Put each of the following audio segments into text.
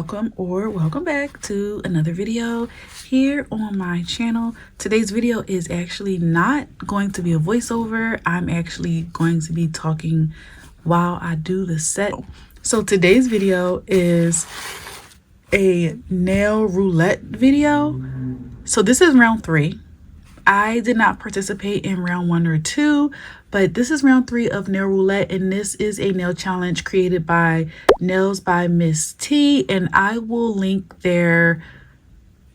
welcome or welcome back to another video here on my channel. Today's video is actually not going to be a voiceover. I'm actually going to be talking while I do the set. So today's video is a nail roulette video. So this is round 3. I did not participate in round 1 or 2, but this is round 3 of nail roulette, and this is a nail challenge created by nailsbymiste, and I will link their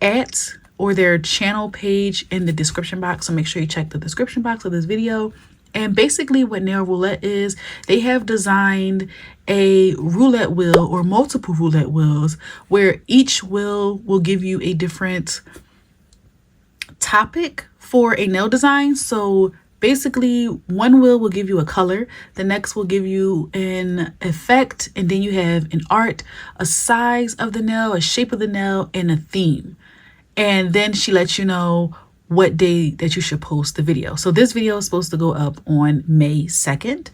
their channel page in the description box, so make sure you check the description box of this video. And basically what nail roulette is, they have designed a roulette wheel or multiple roulette wheels where each wheel will give you a different topic for a nail design. So basically one wheel will give you a color, the next will give you an effect, and then you have an art, a size of the nail, a shape of the nail, and a theme. And then she lets you know what day that you should post the video. So this video is supposed to go up on May 2nd,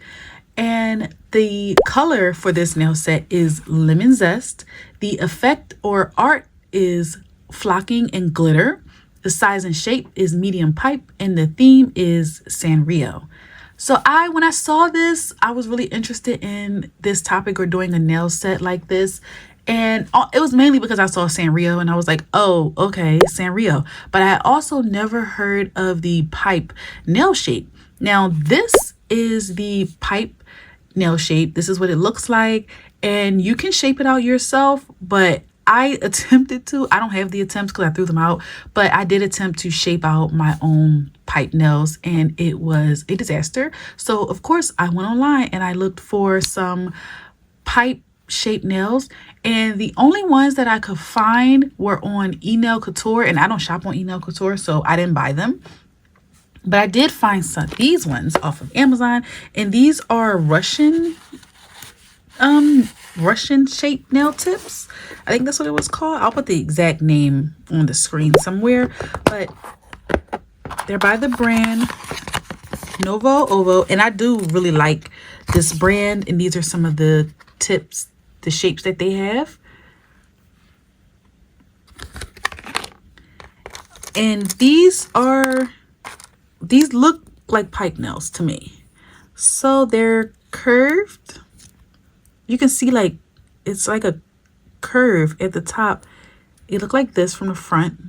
and the color for this nail set is lemon zest. The effect or art is flocking and glitter. The size and shape is medium pipe, and the theme is Sanrio. So when I saw this, I was really interested in this topic or doing a nail set like this. And it was mainly because I saw Sanrio and I was like, oh, okay, Sanrio. But I also never heard of the pipe nail shape. Now, this is the pipe nail shape. This is what it looks like. And you can shape it out yourself, but I attempted to. I don't have the attempts because I threw them out, but I did attempt to shape out my own pipe nails, and it was a disaster. So of course I went online and I looked for some pipe shaped nails, and the only ones that I could find were on eNail Couture, and I don't shop on eNail Couture, so I didn't buy them. But I did find these ones off of Amazon, and these are Russian shaped nail tips. I think that's what it was called. I'll put the exact name on the screen somewhere, but they're by the brand Novo Ovo, and I do really like this brand, and these are some of the tips, the shapes that they have. And these look like pipe nails to me. So they're curved. You can see like it's like a curve at the top. It look like this from the front,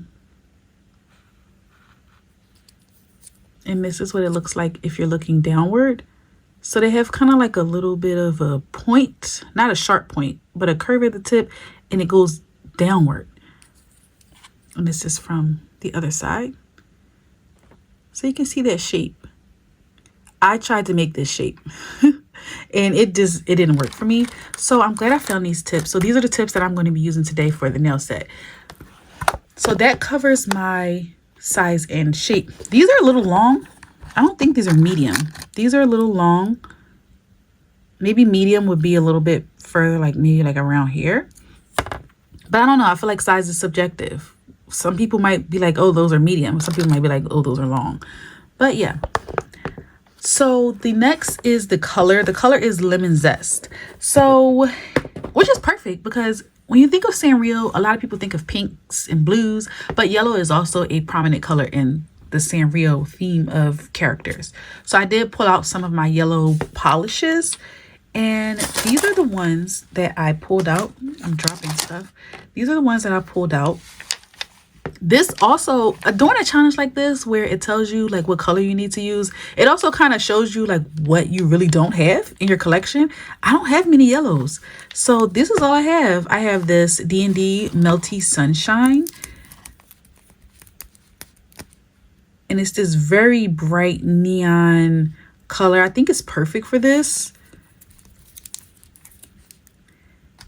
and this is what it looks like if you're looking downward. So they have kind of like a little bit of a point, not a sharp point, but a curve at the tip, and it goes downward. And this is from the other side, so you can see that shape. I tried to make this shape and it didn't work for me. So I'm glad I found these tips. So these are the tips that I'm going to be using today for the nail set. So that covers my size and shape. These are a little long. I don't think these are medium. These are a little long. Maybe medium would be a little bit further, like maybe like around here. But I don't know. I feel like size is subjective. Some people might be like, oh, those are medium. Some people might be like, oh, those are long. But yeah. So the next is the color. The color is lemon zest. So, which is perfect because when you think of Sanrio, a lot of people think of pinks and blues, but yellow is also a prominent color in the Sanrio theme of characters. So I did pull out some of my yellow polishes, and these are the ones that I pulled out. I'm dropping stuff. These are the ones that I pulled out. This also, doing a challenge like this where it tells you like what color you need to use, it also kind of shows you like what you really don't have in your collection. I don't have many yellows, so this is all I have. I have this D&D Melty Sunshine, and it's this very bright neon color. I think it's perfect for this.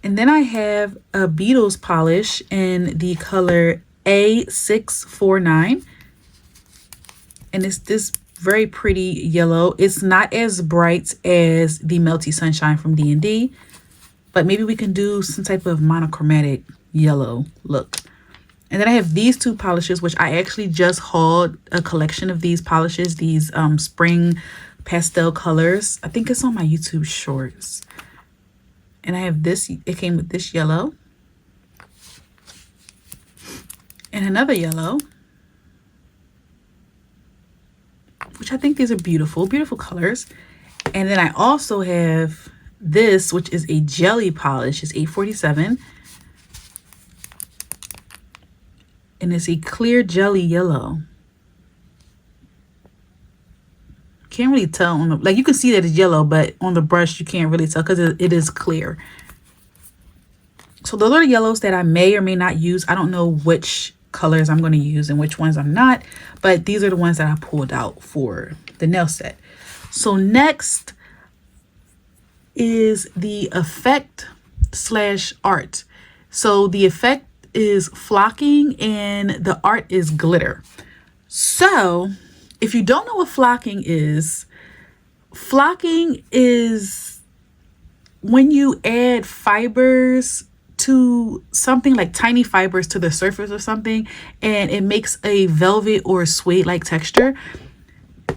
And then I have a Beetles polish in the color A649, and it's this very pretty yellow. It's not as bright as the Melty Sunshine from D&D, but maybe we can do some type of monochromatic yellow look. And then I have these 2 polishes, which I actually just hauled a collection of these polishes, these spring pastel colors. I think it's on my YouTube shorts. And I have this, it came with this yellow. And another yellow, which I think these are beautiful, beautiful colors. And then I also have this, which is a jelly polish. It's 847. And it's a clear jelly yellow. Can't really tell on the, like, you can see that it's yellow, but on the brush you can't really tell because it is clear. So those are the yellows that I may or may not use. I don't know which colors I'm going to use and which ones I'm not, but these are the ones that I pulled out for the nail set. So next is the effect / art. So the effect is flocking and the art is glitter. So if you don't know what flocking is when you add fibers to something, like tiny fibers to the surface or something, and it makes a velvet or suede like texture.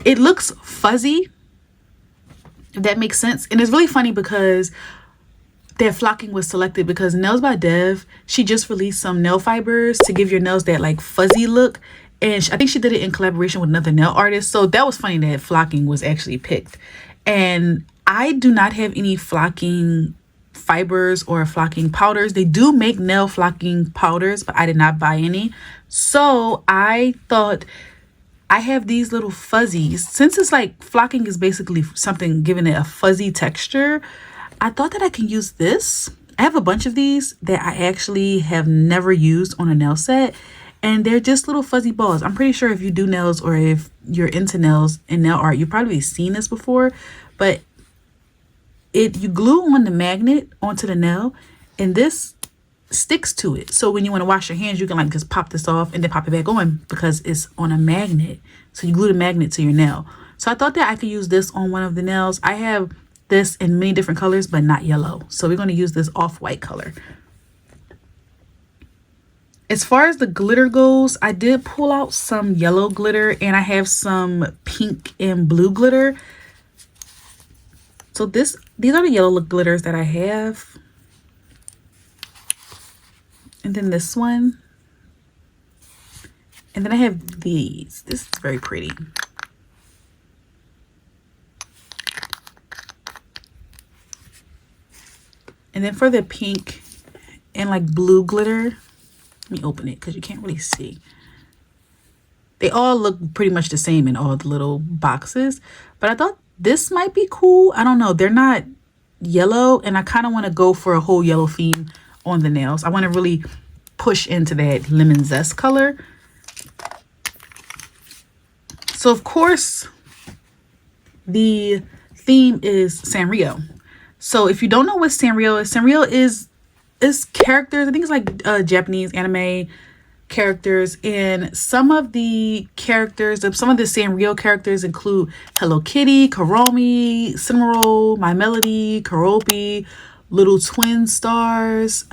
It looks fuzzy, if that makes sense. And it's really funny because that flocking was selected because Nails by Dev, she just released some nail fibers to give your nails that like fuzzy look, and I think she did it in collaboration with another nail artist. So that was funny that flocking was actually picked. And I do not have any flocking fibers or flocking powders. They do make nail flocking powders, but I did not buy any. So I thought, I have these little fuzzies. Since it's like flocking is basically something giving it a fuzzy texture, I thought that I can use this. I have a bunch of these that I actually have never used on a nail set, and they're just little fuzzy balls. I'm pretty sure if you do nails or if you're into nails and nail art, you've probably seen this before, but you glue on the magnet onto the nail, and this sticks to it. So when you want to wash your hands, you can like just pop this off and then pop it back on because it's on a magnet. So you glue the magnet to your nail. So I thought that I could use this on one of the nails. I have this in many different colors, but not yellow. So we're going to use this off-white color. As far as the glitter goes, I did pull out some yellow glitter and I have some pink and blue glitter. So these are the yellow glitters that I have. And then this one. And then I have these. This is very pretty. And then for the pink and like blue glitter, let me open it because you can't really see. They all look pretty much the same in all the little boxes, but I thought this might be cool. I don't know. They're not yellow, and I kind of want to go for a whole yellow theme on the nails. I want to really push into that lemon zest color. So of course, the theme is Sanrio. So if you don't know what Sanrio is characters. I think it's like Japanese anime characters, and some of the Sanrio characters include Hello Kitty, Karomi, Saniro, My Melody, Karopi, Little Twin Stars.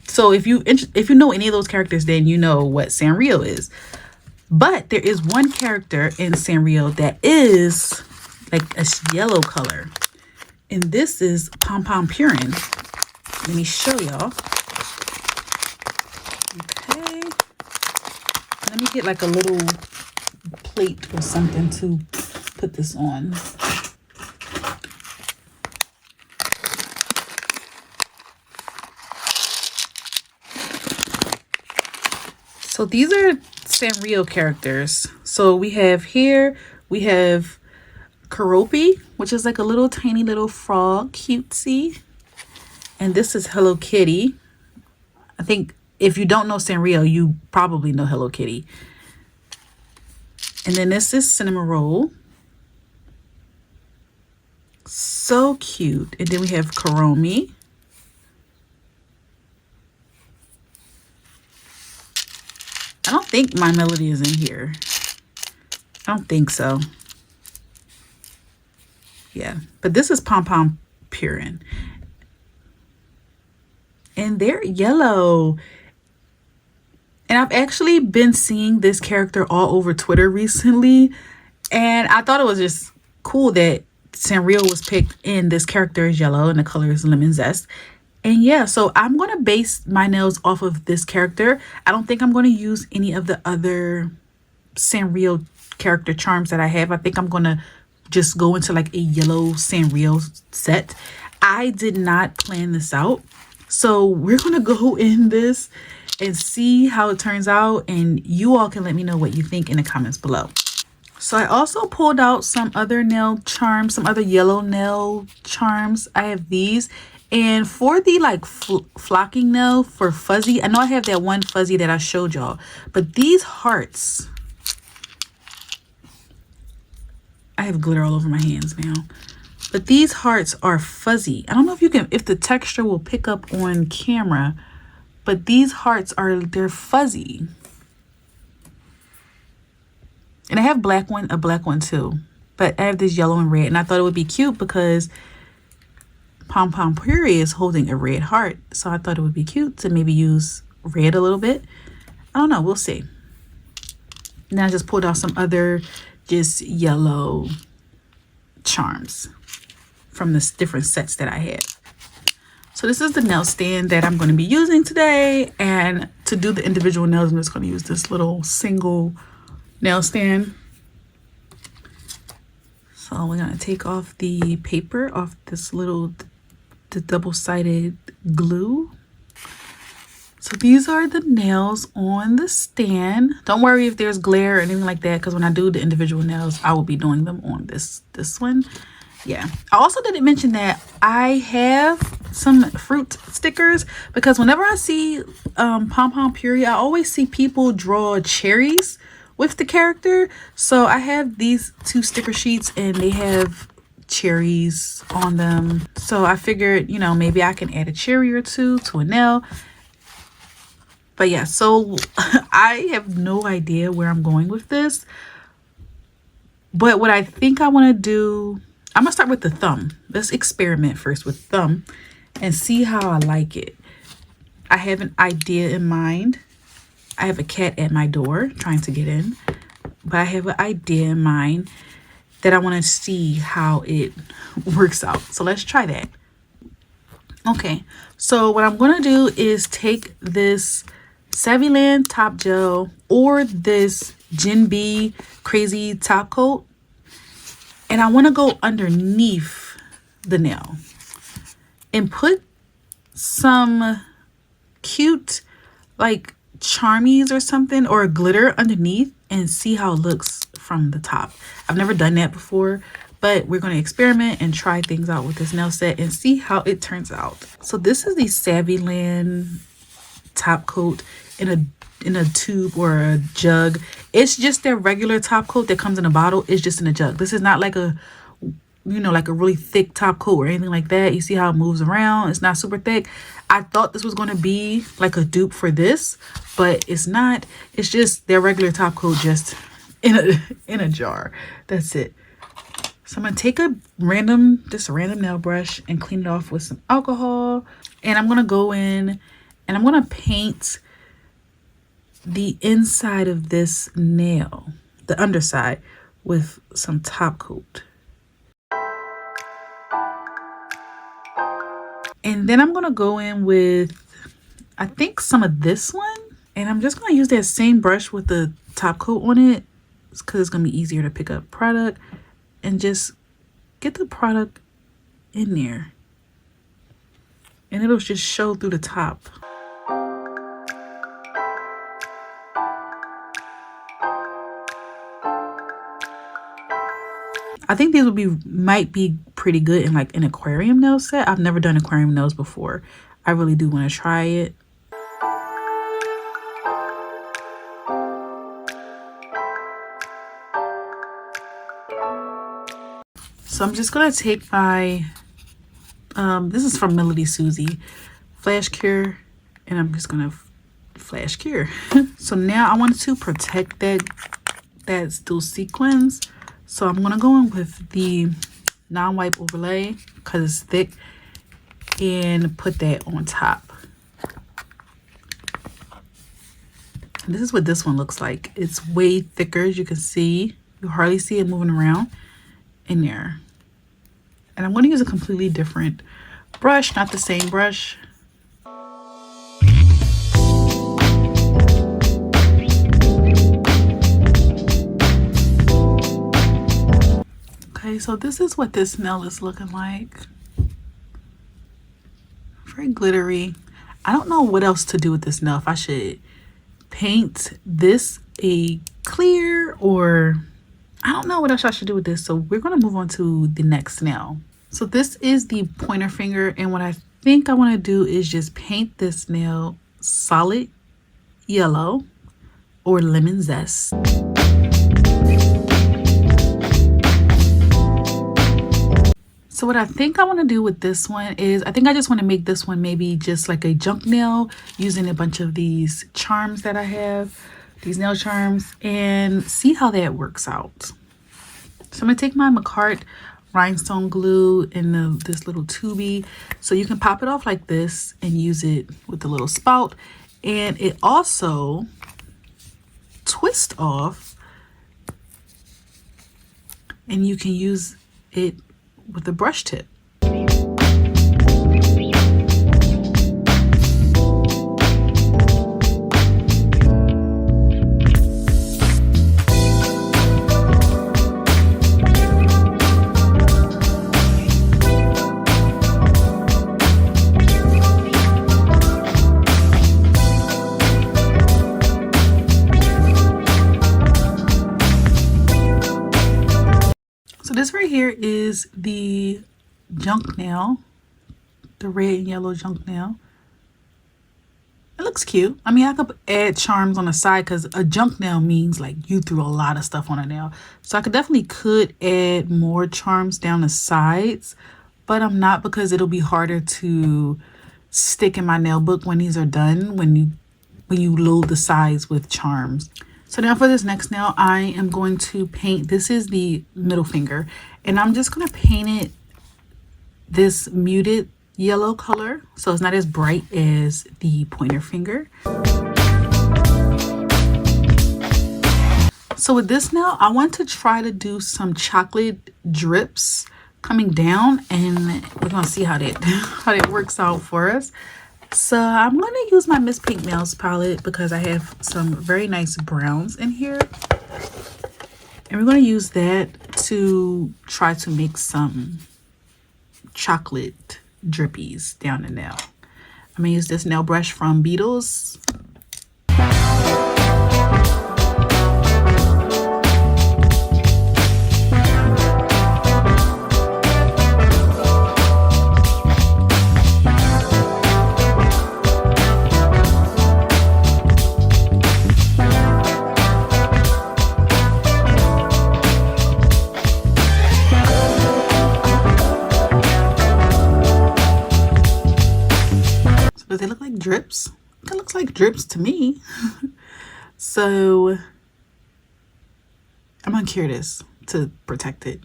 So if you know any of those characters, then you know what Sanrio is. But there is one character in Sanrio that is like a yellow color, and this is Pompompurin. Let me show y'all. Okay. Let me get like a little plate or something to put this on. So these are Sanrio characters. So we have Karopi, which is like a little tiny little frog, cutesy. And this is Hello Kitty. I think if you don't know Sanrio, you probably know Hello Kitty. And then this is Cinnamon Roll. So cute. And then we have Karomi. I don't think My Melody is in here. I don't think so. Yeah, but this is Pompompurin. And they're yellow. And I've actually been seeing this character all over Twitter recently. And I thought it was just cool that Sanrio was picked and this character is yellow and the color is lemon zest. And yeah, so I'm going to base my nails off of this character. I don't think I'm going to use any of the other Sanrio character charms that I have. I think I'm going to just go into like a yellow Sanrio set. I did not plan this out. So we're going to go in this and see how it turns out. And you all can let me know what you think in the comments below. So I also pulled out some other nail charms, some other yellow nail charms. I have these. And for the like flocking nail for fuzzy, I know I have that one fuzzy that I showed y'all. But these hearts, I have glitter all over my hands now. But these hearts are fuzzy. I don't know if you can, if the texture will pick up on camera. But these hearts they're fuzzy. And I have a black one too. But I have this yellow and red. And I thought it would be cute because Pompompurin is holding a red heart. So I thought it would be cute to maybe use red a little bit. I don't know. We'll see. Now I just pulled out some other just yellow charms from the different sets that I had. So this is the nail stand that I'm going to be using today. And to do the individual nails, I'm just going to use this little single nail stand. So we're going to take off the paper off this little, the double-sided glue. So these are the nails on the stand. Don't worry if there's glare or anything like that, because when I do the individual nails, I will be doing them on this one. Yeah. I also didn't mention that I have some fruit stickers, because whenever I see Pompompurin, I always see people draw cherries with the character. So I have these 2 sticker sheets and they have cherries on them. So I figured, you know, maybe I can add a cherry or 2 to a nail. But yeah, so I have no idea where I'm going with this. But what I think I want to do, I'm going to start with the thumb. Let's experiment first with thumb and see how I like it. I have an idea in mind. I have a cat at my door trying to get in. But I have an idea in mind that I want to see how it works out. So let's try that. Okay, so what I'm going to do is take this Saviland top gel or this Gen B crazy top coat, and I want to go underneath the nail and put some cute like charmies or something or glitter underneath and see how it looks from the top. I've never done that before, but we're going to experiment and try things out with this nail set and see how it turns out. So this is the Saviland top coat in a tube or a jug. It's just their regular top coat that comes in a bottle. It's just in a jug. This is not like a, you know, like a really thick top coat or anything like that. You see how it moves around. It's not super thick. I thought this was going to be like a dupe for this, but it's not. It's just their regular top coat just in a jar. That's it. So I'm going to take a random nail brush and clean it off with some alcohol. And I'm going to go in and I'm going to paint the inside of this nail, the underside, with some top coat. And then I'm going to go in with, I think, some of this one. And I'm just going to use that same brush with the top coat on it, because it's going to be easier to pick up product, and just get the product in there. And it'll just show through the top. I think these might be pretty good in like an aquarium nail set. I've never done aquarium nails before. I really do want to try it. So I'm just gonna take my this is from Melody Susie Flash Cure, and I'm just gonna flash cure. So now I wanted to protect those sequins. So I'm going to go in with the non-wipe overlay because it's thick and put that on top. And this is what this one looks like. It's way thicker, as you can see. You hardly see it moving around in there. And I'm going to use a completely different brush, not the same brush, so this is what this nail is looking like. Very glittery. I don't know what else to do with this nail. If I should paint this a clear, or I don't know what else I should do with this. So we're going to move on to the next nail. So this is the pointer finger, and what I think I want to do is just paint this nail solid yellow or lemon zest. So what I think I want to do with this one is, I think I just want to make this one maybe just like a junk nail using a bunch of these charms that I have, these nail charms, and see how that works out. So I'm going to take my Macart rhinestone glue in this little tubey. So you can pop it off like this and use it with the little spout. And it also twists off, and you can use it with a brush tip. So this right here is the junk nail, the red and yellow junk nail. It looks cute. I mean, I could add charms on the side because a junk nail means like you threw a lot of stuff on a nail. So I could add more charms down the sides, but I'm not, because it'll be harder to stick in my nail book when these are done, when you load the sides with charms. So now for this next nail, I am going to paint, this is the middle finger, and I'm just going to paint it this muted yellow color, so it's not as bright as the pointer finger. So with this nail, I want to try to do some chocolate drips coming down, and we're going to see how that works out for us. So I'm going to use my Miss Pink Nails palette because I have some very nice browns in here. And we're going to use that to try to make some chocolate drippies down the nail. I'm going to use this nail brush from Beetles. Does they look like drips? It looks like drips to me. So I'm gonna cure this to protect it.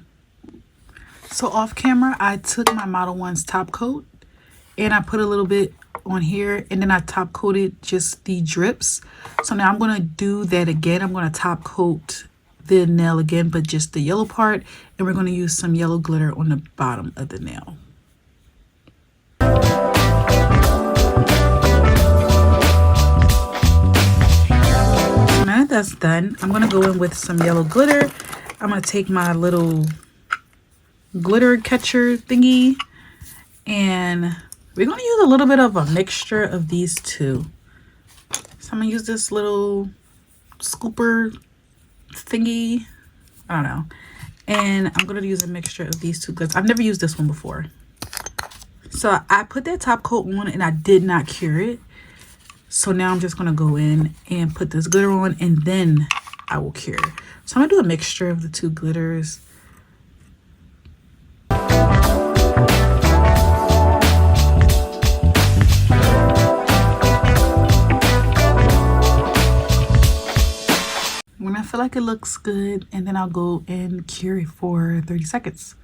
So off camera, I took my Model 1's top coat and I put a little bit on here, and then I top coated just the drips. So now I'm gonna do that again. I'm gonna top coat the nail again, but just the yellow part, and we're gonna use some yellow glitter on the bottom of the nail. Now that that's done, I'm gonna go in with some yellow glitter. I'm gonna take my little glitter catcher thingy, and we're gonna use a little bit of a mixture of these two. So I'm gonna use this little scooper thingy, I don't know, and I'm gonna use a mixture of these two glitters. I've never used this one before. So I put that top coat on and I did not cure it. So now I'm just gonna go in and put this glitter on, and then I will cure. So I'm gonna do a mixture of the two glitters. When I feel like it looks good, and then I'll go and cure it for 30 seconds.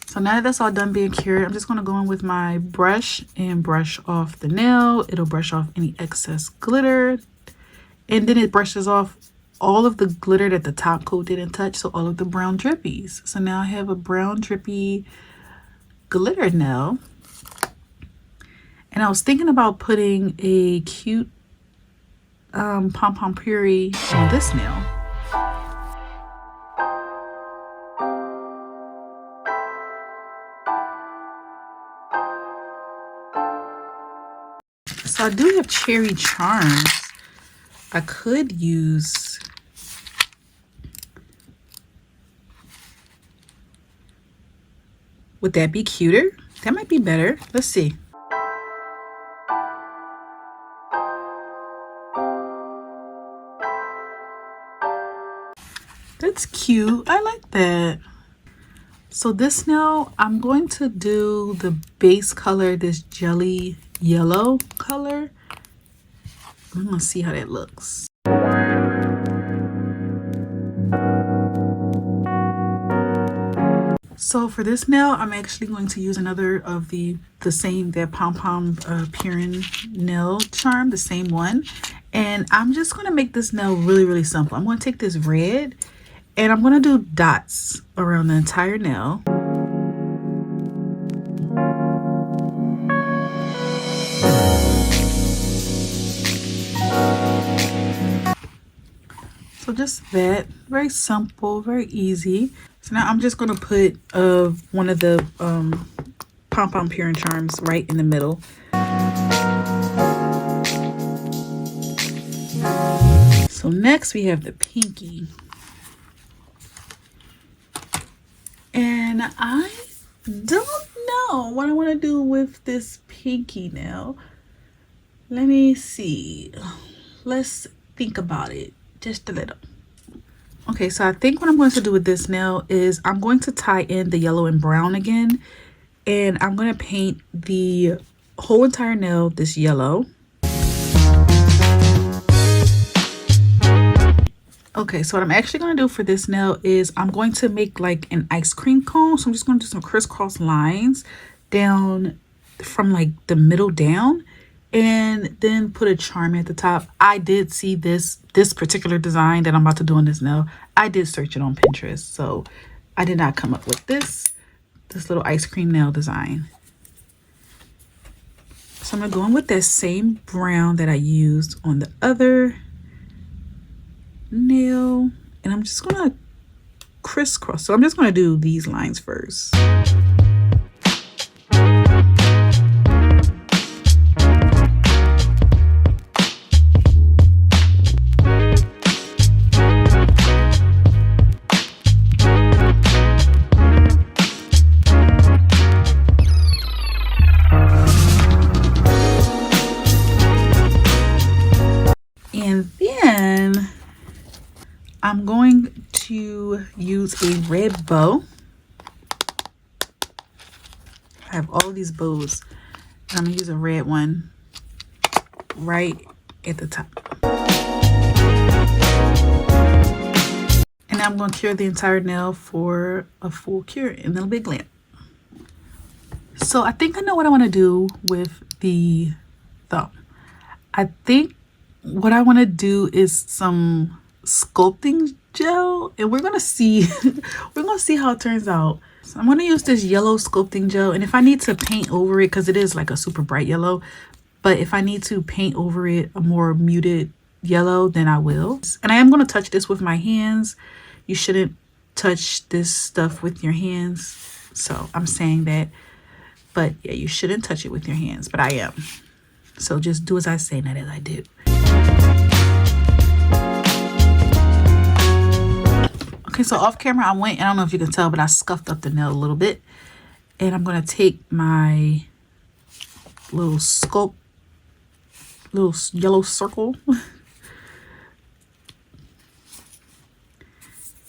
So now that that's all done being cured, I'm just going to go in with my brush and brush off the nail. It'll brush off any excess glitter. And then it brushes off all of the glitter that the top coat didn't touch, so all of the brown drippies. So now I have a brown drippy glitter nail. And I was thinking about putting a cute Pompompurin on this nail. So I do have cherry charms. I could use would that be cuter? That might be better. Let's see. That's cute. I like that. So this now, I'm going to do the base color, this jelly yellow color. I'm gonna see how that looks. So for this nail, I'm actually going to use another of the same, that Pompompurin nail charm, the same one. And I'm just gonna make this nail really, really simple. I'm gonna take this red and I'm gonna do dots around the entire nail. So just that, very simple, very easy. So now I'm just gonna put one of the Pompompurin charms right in the middle. So next we have the pinky. And I don't know what I want to do with this pinky nail. Let me see. Let's think about it just a little. Okay, so I think what I'm going to do with this nail is I'm going to tie in the yellow and brown again. And I'm going to paint the whole entire nail this yellow. Okay, so what I'm actually going to do for this nail is I'm going to make like an ice cream cone. So I'm just going to do some crisscross lines down from like the middle down and then put a charm at the top. I did see this particular design that I'm about to do on this nail. I did search it on Pinterest, so I did not come up with this little ice cream nail design. So I'm going to go in with that same brown that I used on the other nail, and I'm just gonna crisscross. So I'm just gonna do these lines first. And then I'm going to use a red bow. I have all these bows. I'm gonna use a red one right at the top. And I'm gonna cure the entire nail for a full cure and then a big lamp. So I think I know what I want to do with the thumb. I think what I want to do is some sculpting gel, and we're gonna see how it turns out. So I'm gonna use this yellow sculpting gel, and if I need to paint over it, because it is like a super bright yellow, but if I need to paint over it a more muted yellow, then I will. And I am going to touch this with my hands. You shouldn't touch this stuff with your hands, so I'm saying that. But yeah, you shouldn't touch it with your hands, but I am. So just do as I say, not as I do. Okay, so off camera I went, and I don't know if you can tell, but I scuffed up the nail a little bit. And I'm going to take my little yellow circle.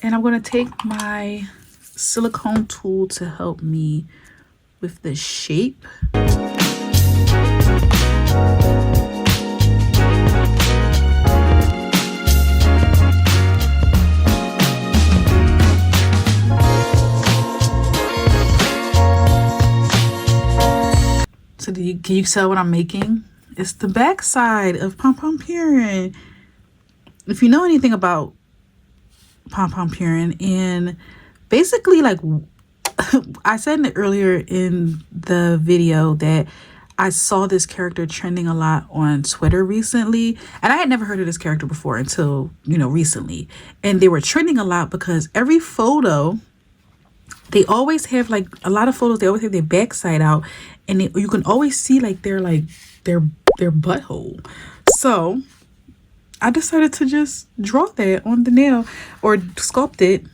And I'm going to take my silicone tool to help me with the shape. So can you tell what I'm making? It's the back side of Pompompurin. If you know anything about Pompompurin, and basically, like I said earlier in the video that I saw this character trending a lot on Twitter recently, and I had never heard of this character before until, you know, recently. And they were trending a lot because every photo, they always have, like, a lot of photos, they always have their backside out, and you can always see like their their butthole. So I decided to just draw that on the nail or sculpt it.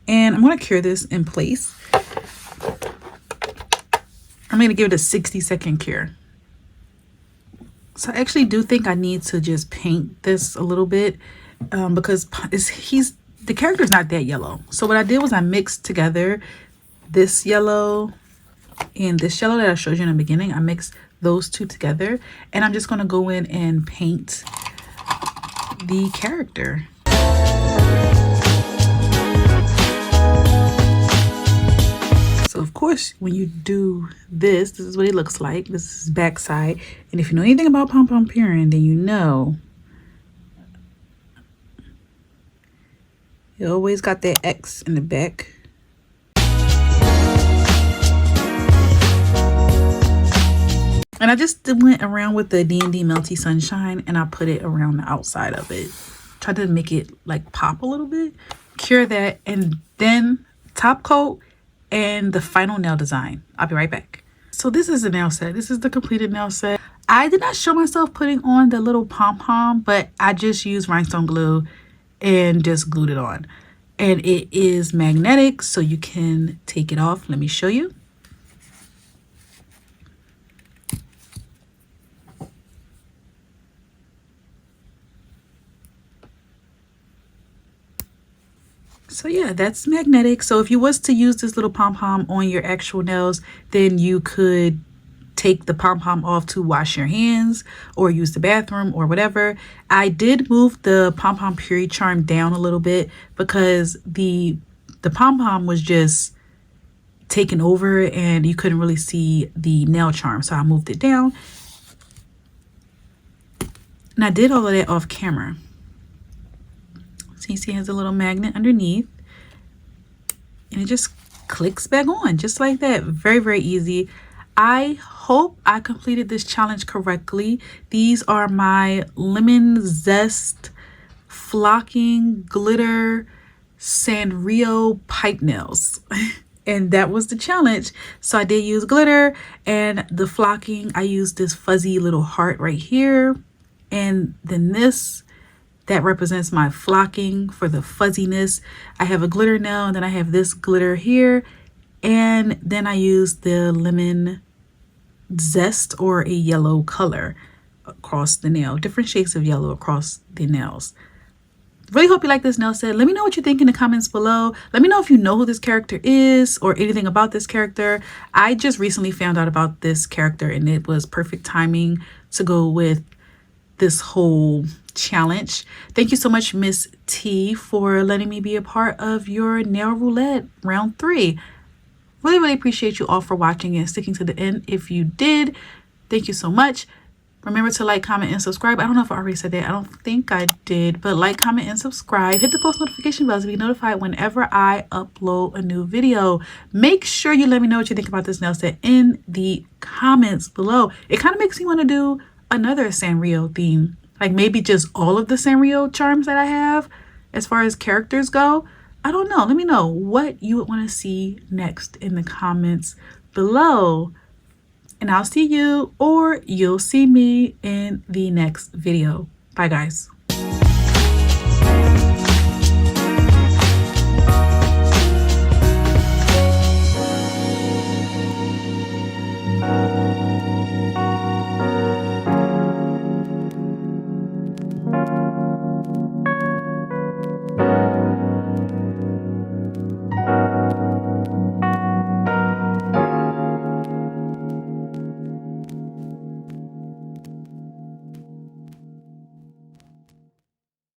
And I'm going to cure this in place. I'm going to give it a 60-second cure. So I actually do think I need to just paint this a little bit because the character is not that yellow. So what I did was I mixed together this yellow and this yellow that I showed you in the beginning. I mixed those two together, and I'm just going to go in and paint the character. So of course, when you do this, this is what it looks like. This is backside. And if you know anything about Pompompurin, then you know you always got that X in the back. And I just went around with the D&D Melty Sunshine and I put it around the outside of it. Tried to make it like pop a little bit. Cure that and then top coat and the final nail design. I'll be right back. So this is the nail set. This is the completed nail set. I did not show myself putting on the little pom-pom, but I just used rhinestone glue and just glued it on. And it is magnetic, so you can take it off. Let me show you. So yeah, that's magnetic. So if you was to use this little pom-pom on your actual nails, then you could take the pom-pom off to wash your hands or use the bathroom or whatever. I did move the Pompompurin charm down a little bit because the pom-pom was just taken over and you couldn't really see the nail charm. So I moved it down. And I did all of that off camera. So you see it has a little magnet underneath and it just clicks back on just like that. Very, very easy. I hope I completed this challenge correctly. These are my lemon zest flocking glitter Sanrio pipe nails. And that was the challenge. So I did use glitter and the flocking. I used this fuzzy little heart right here. And then this that represents my flocking for the fuzziness. I have a glitter nail and then I have this glitter here. And then I use the lemon zest or a yellow color across the nail. Different shades of yellow across the nails. Really hope you like this nail set. Let me know what you think in the comments below. Let me know if you know who this character is or anything about this character. I just recently found out about this character and it was perfect timing to go with this whole challenge. Thank you so much, Miss T, for letting me be a part of your nail roulette round 3. Really, really appreciate you all for watching and sticking to the end. If you did, thank you so much. Remember to like, comment, and subscribe. I don't know if I already said that. I don't think I did, but like, comment, and subscribe. Hit the post notification bell to be notified whenever I upload a new video. Make sure you let me know what you think about this nail set in the comments below. It kind of makes me want to do another Sanrio theme. Like maybe just all of the Sanrio charms that I have as far as characters go. I don't know. Let me know what you would want to see next in the comments below. And I'll see you or you'll see me in the next video. Bye, guys.